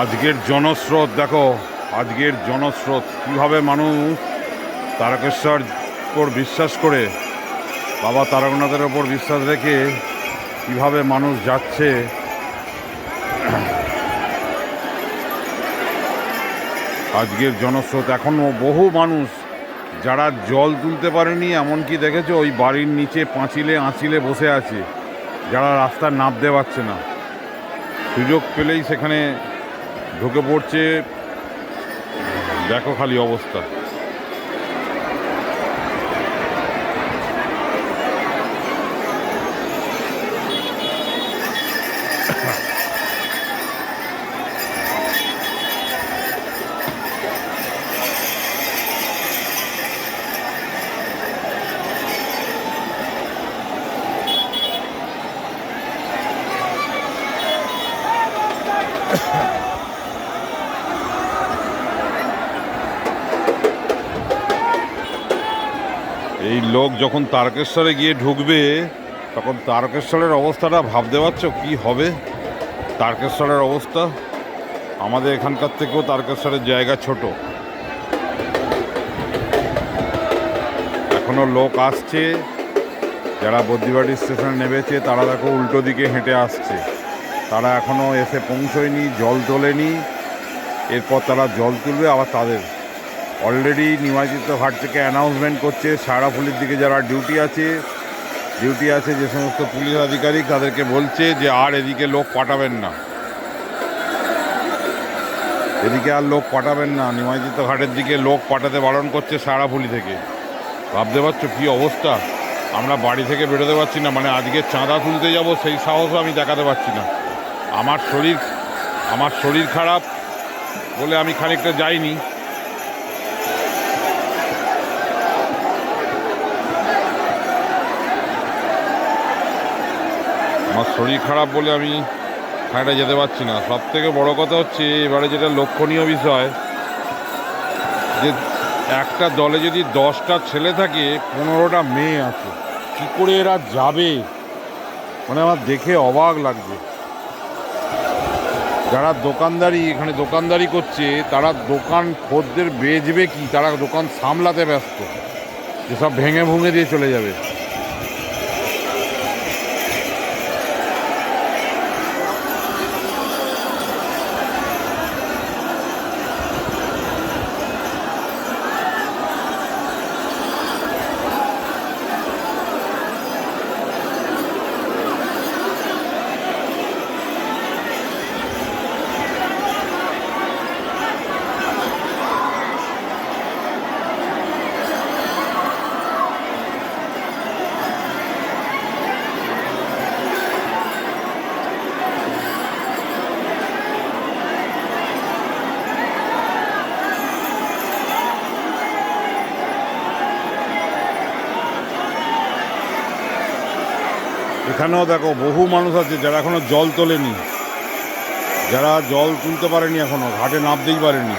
আজকের জনস্রোত দেখো, আজকের জনস্রোত কীভাবে মানুষ তারকেশ্বর উপর বিশ্বাস করে, বাবা তারকনাথের ওপর বিশ্বাস রেখে কীভাবে মানুষ যাচ্ছে। আজকের জনস্রোত এখনও বহু মানুষ যারা জল তুলতে পারেনি, এমনকি দেখেছো ওই বাড়ির নিচে পাঁচিলে আঁচিলে বসে আছে, যারা রাস্তায় নামতে পারছে না, সুযোগ পেলেই সেখানে ঢুকে পড়ছে। দেখো খালি অবস্থা। এই লোক যখন তারকেশ্বরে গিয়ে ঢুকবে, তখন তারকেশ্বরের অবস্থাটা ভাবতে পারছো কি হবে। তারকেশ্বরের অবস্থা, আমাদের এখানকার থেকেও তারকেশ্বরের জায়গা ছোট। এখনো লোক আসছে, যারা বদ্রিবাড়ি স্টেশনে নেমেছে তারা দেখো উল্টো দিকে হেঁটে আসছে, তারা এখনো এসে পৌঁছয়নি, জল তোলেনি। এরপর তারা জল তুলবে। আবার তাদের অলরেডি নিমজ্জিত ঘাট থেকে অ্যানাউন্সমেন্ট করছে, সারাফুলির দিকে যারা ডিউটি আছে যে সমস্ত পুলিশ আধিকারিক, তাদেরকে বলছে যে আর এদিকে লোক পাঠাবেন না, এদিকে আর লোক পাঠাবেন না। নিমজ্জিত ঘাটের দিকে লোক পাঠাতে বারণ করছে সারাফুলি থেকে। ভাবতে পারছো কী অবস্থা। আমরা বাড়ি থেকে বেরোতে পারছি না, মানে আজকে চাঁদা তুলতে যাব সেই সাহসও আমি দেখাতে পারছি না। আমার শরীর খারাপ বলে আমি খানিকটা যাইনি। আমার শরীর খারাপ বলে আমি খানিকটা যেতে পারছি না। সব থেকে বড়ো কথা হচ্ছে এবারে যেটা লক্ষণীয় বিষয়, যে একটা দলে যদি 10টা ছেলে থাকে, 15টা মেয়ে আছে, কী করে এরা যাবে, মানে আমার দেখে অবাক লাগছে। যারা এখানে দোকানদারি করছে, তারা দোকান খদ্দের বেচবে কি, তারা দোকান সামলাতে ব্যস্ত, যেসব ভেঙে ভুঙে দিয়ে চলে যাবে। এখানেও দেখো বহু মানুষ আছে যারা এখনো জল তোলেনি, যারা জল তুলতে পারেনি, এখনো ঘাটে নামতেই পারেনি।